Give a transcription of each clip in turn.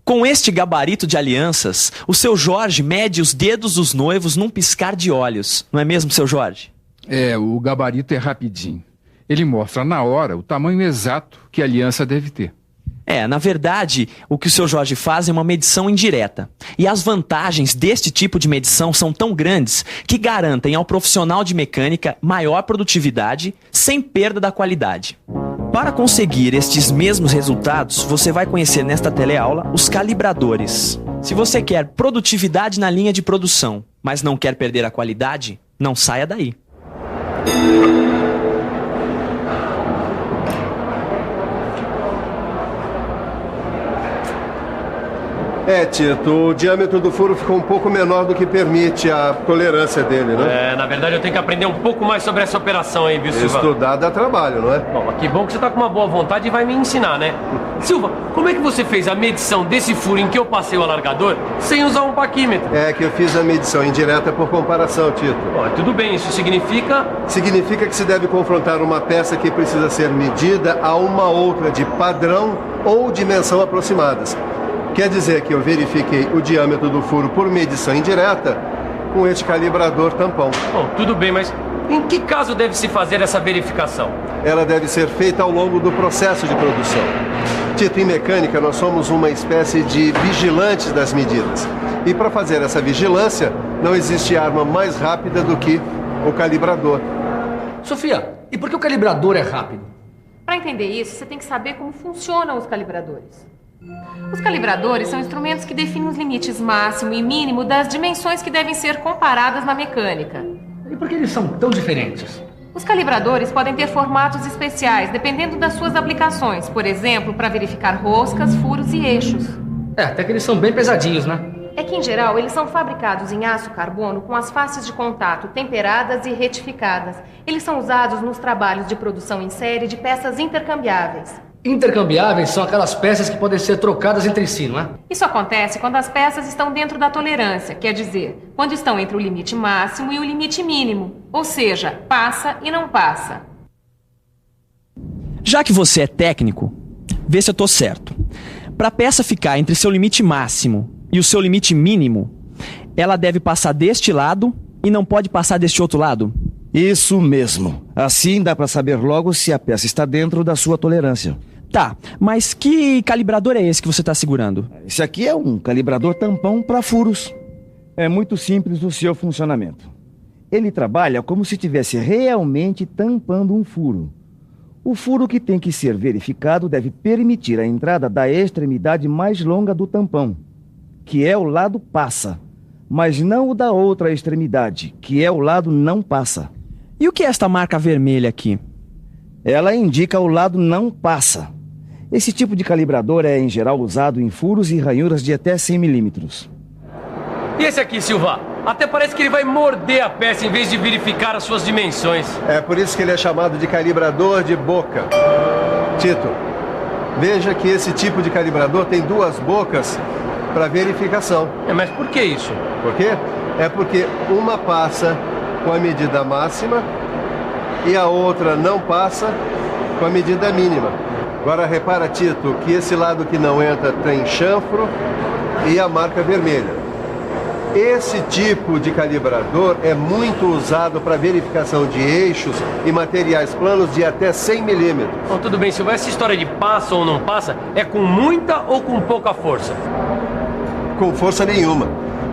Com este gabarito de alianças, o seu Jorge mede os dedos dos noivos num piscar de olhos. Não é mesmo, seu Jorge? O gabarito é rapidinho. Ele mostra na hora o tamanho exato que a aliança deve ter. Na verdade, o que o seu Jorge faz é uma medição indireta. E as vantagens deste tipo de medição são tão grandes que garantem ao profissional de mecânica maior produtividade sem perda da qualidade. Para conseguir estes mesmos resultados, você vai conhecer nesta teleaula os calibradores. Se você quer produtividade na linha de produção, mas não quer perder a qualidade, não saia daí. Tito, o diâmetro do furo ficou um pouco menor do que permite a tolerância dele, né? Na verdade eu tenho que aprender um pouco mais sobre essa operação aí, viu, Silva? Estudar dá trabalho, não é? Bom, que bom que você tá com uma boa vontade e vai me ensinar, né? Silva, como é que você fez a medição desse furo em que eu passei o alargador sem usar um paquímetro? É que eu fiz a medição indireta por comparação, Tito. Bom, tudo bem, isso significa... Significa que se deve confrontar uma peça que precisa ser medida a uma outra de padrão ou dimensão aproximadas. Quer dizer que eu verifiquei o diâmetro do furo por medição indireta com este calibrador tampão. Bom, tudo bem, mas em que caso deve-se fazer essa verificação? Ela deve ser feita ao longo do processo de produção. Tito, em mecânica nós somos uma espécie de vigilantes das medidas. E para fazer essa vigilância, não existe arma mais rápida do que o calibrador. Sofia, e por que o calibrador é rápido? Para entender isso, você tem que saber como funcionam os calibradores. Os calibradores são instrumentos que definem os limites máximo e mínimo das dimensões que devem ser comparadas na mecânica. E por que eles são tão diferentes? Os calibradores podem ter formatos especiais, dependendo das suas aplicações. Por exemplo, para verificar roscas, furos e eixos. Até que eles são bem pesadinhos, né? É que, em geral, eles são fabricados em aço carbono com as faces de contato temperadas e retificadas. Eles são usados nos trabalhos de produção em série de peças intercambiáveis. Intercambiáveis são aquelas peças que podem ser trocadas entre si, não é? Isso acontece quando as peças estão dentro da tolerância, quer dizer, quando estão entre o limite máximo e o limite mínimo. Ou seja, passa e não passa. Já que você é técnico, vê se eu tô certo. Para a peça ficar entre seu limite máximo e o seu limite mínimo, ela deve passar deste lado e não pode passar deste outro lado? Isso mesmo. Assim dá para saber logo se a peça está dentro da sua tolerância. Tá, mas que calibrador é esse que você está segurando? Esse aqui é um calibrador tampão para furos. É muito simples o seu funcionamento. Ele trabalha como se estivesse realmente tampando um furo. O furo que tem que ser verificado deve permitir a entrada da extremidade mais longa do tampão, que é o lado passa, mas não o da outra extremidade, que é o lado não passa. E o que é esta marca vermelha aqui? Ela indica o lado não passa. Esse tipo de calibrador é, em geral, usado em furos e ranhuras de até 100 milímetros. E esse aqui, Silva? Até parece que ele vai morder a peça em vez de verificar as suas dimensões. É por isso que ele é chamado de calibrador de boca. Tito, veja que esse tipo de calibrador tem duas bocas para verificação. Mas por que isso? Por quê? É porque uma passa com a medida máxima e a outra não passa com a medida mínima. Agora repara, Tito, que esse lado que não entra tem chanfro e a marca vermelha. Esse tipo de calibrador é muito usado para verificação de eixos e materiais planos de até 100 milímetros. Bom, tudo bem, Silva, essa história de passa ou não passa é com muita ou com pouca força? Com força nenhuma.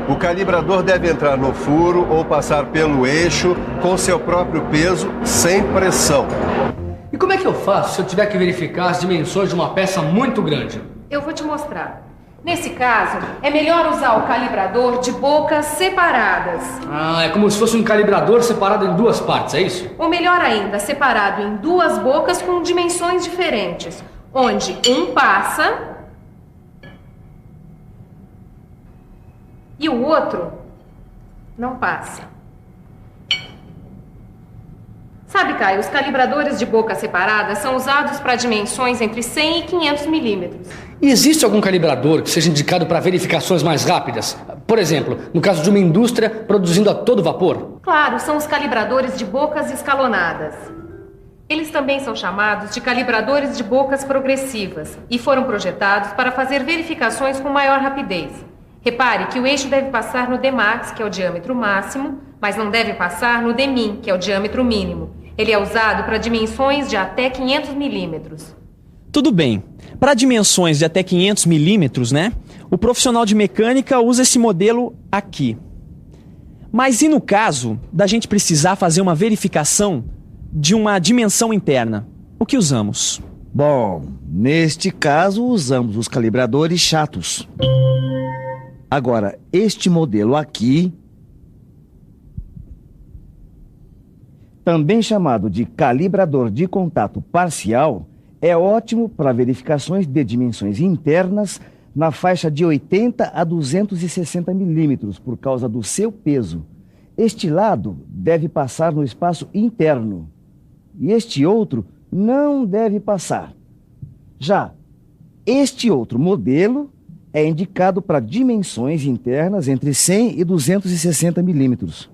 O calibrador deve entrar no furo ou passar pelo eixo com seu próprio peso, sem pressão. E como é que eu faço se eu tiver que verificar as dimensões de uma peça muito grande? Eu vou te mostrar. Nesse caso, é melhor usar o calibrador de bocas separadas. É como se fosse um calibrador separado em duas partes, é isso? Ou melhor ainda, separado em duas bocas com dimensões diferentes, onde um passa e o outro não passa. Sabe, Caio, os calibradores de boca separada são usados para dimensões entre 100 e 500 milímetros. E existe algum calibrador que seja indicado para verificações mais rápidas? Por exemplo, no caso de uma indústria produzindo a todo vapor? Claro, são os calibradores de bocas escalonadas. Eles também são chamados de calibradores de bocas progressivas e foram projetados para fazer verificações com maior rapidez. Repare que o eixo deve passar no Dmax, que é o diâmetro máximo, mas não deve passar no Dmin, que é o diâmetro mínimo. Ele é usado para dimensões de até 500 milímetros. Tudo bem. Para dimensões de até 500 milímetros, né? O profissional de mecânica usa esse modelo aqui. Mas e no caso da gente precisar fazer uma verificação de uma dimensão interna? O que usamos? Bom, neste caso usamos os calibradores chatos. Agora, este modelo aqui, também chamado de calibrador de contato parcial, é ótimo para verificações de dimensões internas na faixa de 80 a 260 milímetros por causa do seu peso. Este lado deve passar no espaço interno e este outro não deve passar. Já este outro modelo é indicado para dimensões internas entre 100 e 260 milímetros.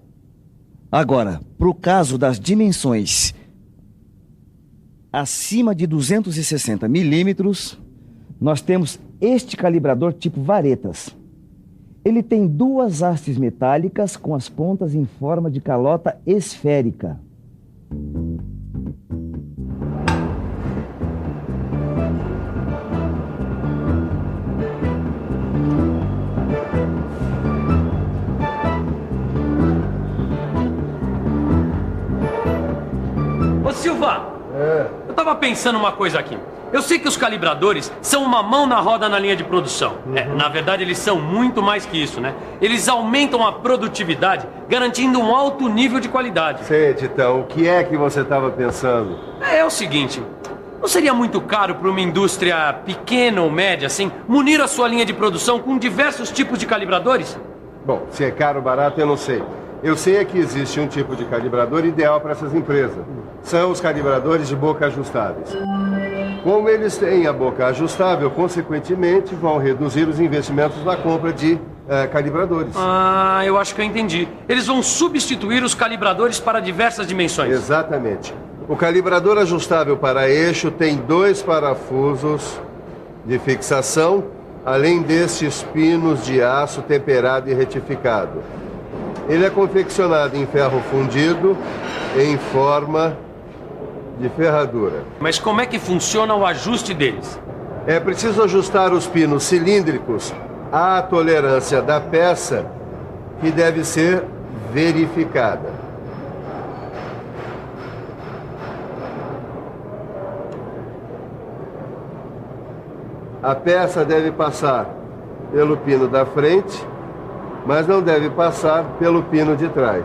Agora, para o caso das dimensões acima de 260 milímetros, nós temos este calibrador tipo varetas. Ele tem duas hastes metálicas com as pontas em forma de calota esférica. Ô Silva, eu tava pensando uma coisa aqui. Eu sei que os calibradores são uma mão na roda na linha de produção. Na verdade, eles são muito mais que isso, né? Eles aumentam a produtividade, garantindo um alto nível de qualidade. Sei, Titão, o que é que você estava pensando? É o seguinte, não seria muito caro para uma indústria pequena ou média, assim, munir a sua linha de produção com diversos tipos de calibradores? Bom, se é caro ou barato, eu não sei. Eu sei é que existe um tipo de calibrador ideal para essas empresas. São os calibradores de boca ajustáveis. Como eles têm a boca ajustável, consequentemente, vão reduzir os investimentos na compra de calibradores. Ah, eu acho que eu entendi. Eles vão substituir os calibradores para diversas dimensões. Exatamente. O calibrador ajustável para eixo tem 2 parafusos de fixação, além destes pinos de aço temperado e retificado. Ele é confeccionado em ferro fundido em forma de ferradura. Mas como é que funciona o ajuste deles? É preciso ajustar os pinos cilíndricos à tolerância da peça, que deve ser verificada. A peça deve passar pelo pino da frente, mas não deve passar pelo pino de trás.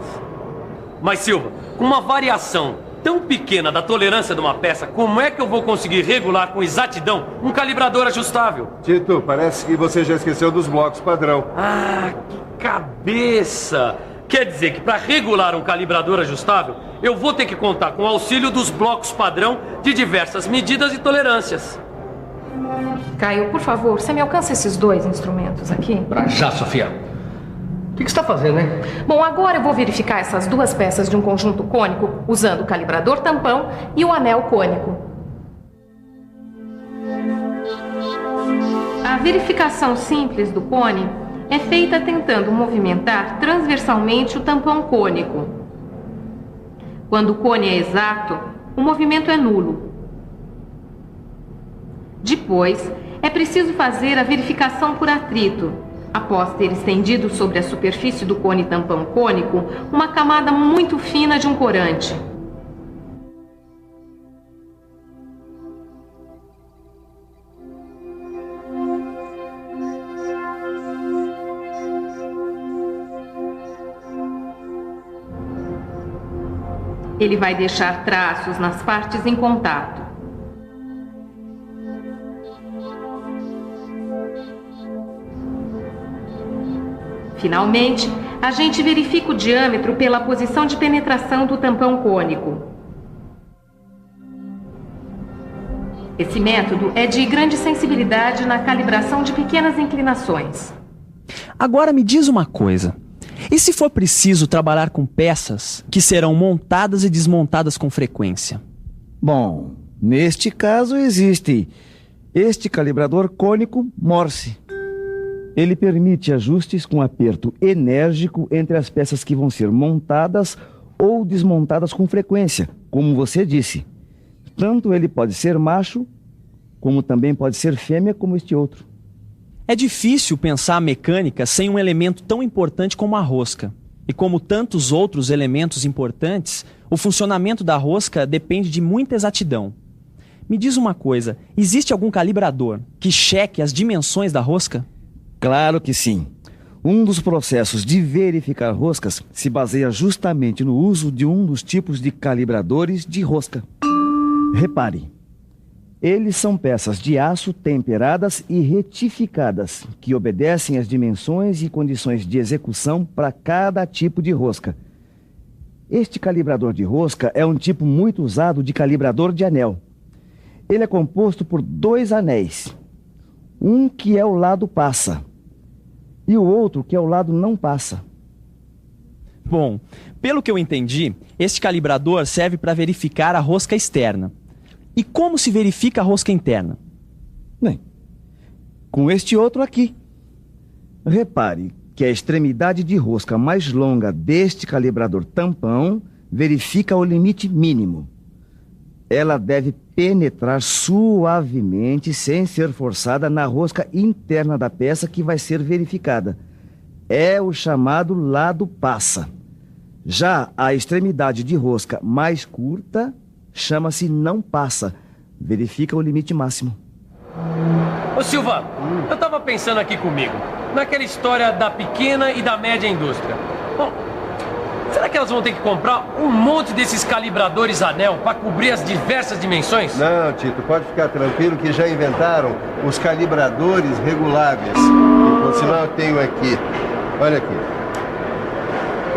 Mas Silva, com uma variação tão pequena da tolerância de uma peça, como é que eu vou conseguir regular com exatidão um calibrador ajustável? Tito, parece que você já esqueceu dos blocos padrão. Ah, que cabeça! Quer dizer que para regular um calibrador ajustável, eu vou ter que contar com o auxílio dos blocos padrão de diversas medidas e tolerâncias. Caio, por favor, você me alcança esses 2 instrumentos aqui? Pra já, Sofia. O que você está fazendo, hein? Bom, agora eu vou verificar essas 2 peças de um conjunto cônico usando o calibrador tampão e o anel cônico. A verificação simples do cone é feita tentando movimentar transversalmente o tampão cônico. Quando o cone é exato, o movimento é nulo. Depois, é preciso fazer a verificação por atrito, após ter estendido sobre a superfície do cone tampão cônico uma camada muito fina de um corante. Ele vai deixar traços nas partes em contato. Finalmente, a gente verifica o diâmetro pela posição de penetração do tampão cônico. Esse método é de grande sensibilidade na calibração de pequenas inclinações. Agora me diz uma coisa. E se for preciso trabalhar com peças que serão montadas e desmontadas com frequência? Bom, neste caso existe este calibrador cônico Morse. Ele permite ajustes com aperto enérgico entre as peças que vão ser montadas ou desmontadas com frequência, como você disse. Tanto ele pode ser macho, como também pode ser fêmea, como este outro. É difícil pensar a mecânica sem um elemento tão importante como a rosca. E como tantos outros elementos importantes, o funcionamento da rosca depende de muita exatidão. Me diz uma coisa, existe algum calibrador que cheque as dimensões da rosca? Claro que sim. Um dos processos de verificar roscas se baseia justamente no uso de um dos tipos de calibradores de rosca. Repare, eles são peças de aço temperadas e retificadas, que obedecem às dimensões e condições de execução para cada tipo de rosca. Este calibrador de rosca é um tipo muito usado de calibrador de anel. Ele é composto por 2 anéis, um que é o lado passa e o outro que é o lado não passa. Bom, pelo que eu entendi, este calibrador serve para verificar a rosca externa. E como se verifica a rosca interna? Bem, com este outro aqui. Repare que a extremidade de rosca mais longa deste calibrador tampão verifica o limite mínimo. Ela deve penetrar suavemente, sem ser forçada, na rosca interna da peça que vai ser verificada. É o chamado lado passa. Já a extremidade de rosca mais curta chama-se não passa. Verifica o limite máximo. Ô Silva, eu tava pensando aqui comigo, naquela história da pequena e da média indústria. Bom, será que elas vão ter que comprar um monte desses calibradores anel para cobrir as diversas dimensões? Não, Tito, pode ficar tranquilo que já inventaram os calibradores reguláveis. E, por sinal, eu tenho aqui. Olha aqui.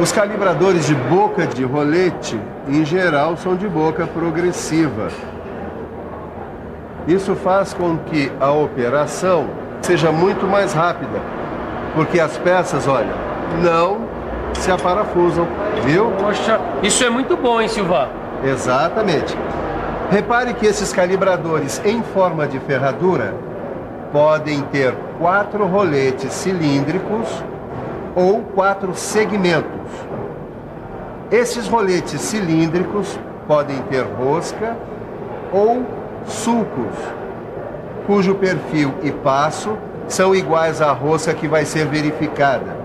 Os calibradores de boca de rolete, em geral, são de boca progressiva. Isso faz com que a operação seja muito mais rápida, porque as peças, olha, não se aparafusam, viu? Poxa, isso é muito bom, hein, Silva? Exatamente. Repare que esses calibradores em forma de ferradura podem ter 4 roletes cilíndricos ou 4 segmentos. Esses roletes cilíndricos podem ter rosca ou sulcos, cujo perfil e passo são iguais à rosca que vai ser verificada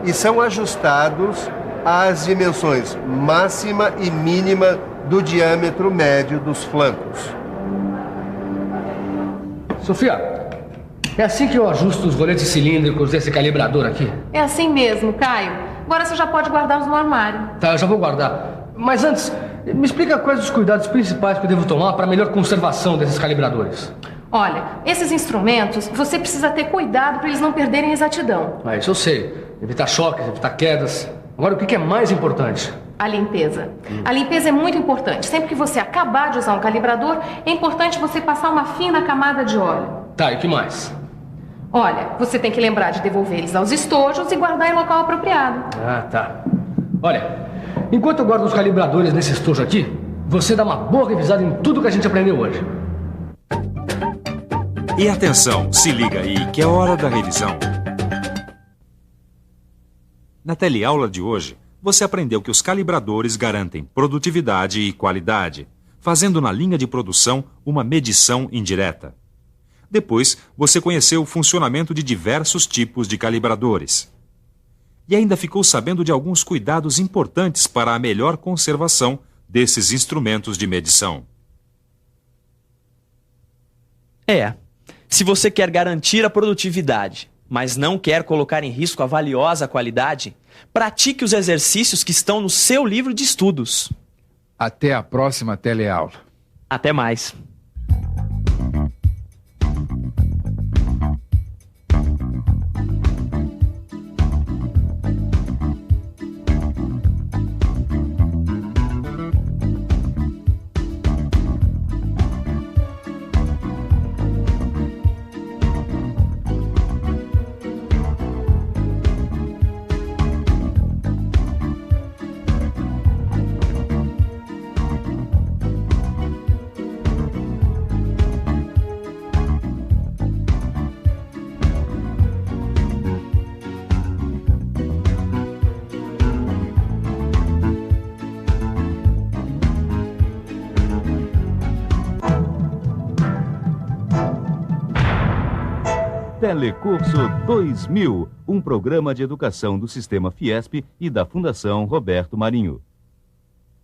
e são ajustados às dimensões máxima e mínima do diâmetro médio dos flancos. Sofia, é assim que eu ajusto os roletes cilíndricos desse calibrador aqui? É assim mesmo, Caio. Agora você já pode guardá-los no armário. Tá, eu já vou guardar. Mas antes, me explica quais os cuidados principais que eu devo tomar para a melhor conservação desses calibradores. Olha, esses instrumentos, você precisa ter cuidado para eles não perderem exatidão. Ah, isso eu sei. Evitar choques, evitar quedas. Agora, o que é mais importante? A limpeza. A limpeza é muito importante. Sempre que você acabar de usar um calibrador, é importante você passar uma fina camada de óleo. Tá, e o que mais? Olha, você tem que lembrar de devolver eles aos estojos e guardar em local apropriado. Ah, tá. Olha, enquanto eu guardo os calibradores nesse estojo aqui, você dá uma boa revisada em tudo que a gente aprendeu hoje. E atenção, se liga aí que é hora da revisão. Na teleaula de hoje, você aprendeu que os calibradores garantem produtividade e qualidade, fazendo na linha de produção uma medição indireta. Depois, você conheceu o funcionamento de diversos tipos de calibradores. E ainda ficou sabendo de alguns cuidados importantes para a melhor conservação desses instrumentos de medição. Se você quer garantir a produtividade, mas não quer colocar em risco a valiosa qualidade, pratique os exercícios que estão no seu livro de estudos. Até a próxima teleaula. Até mais. Telecurso 2000, um programa de educação do Sistema Fiesp e da Fundação Roberto Marinho.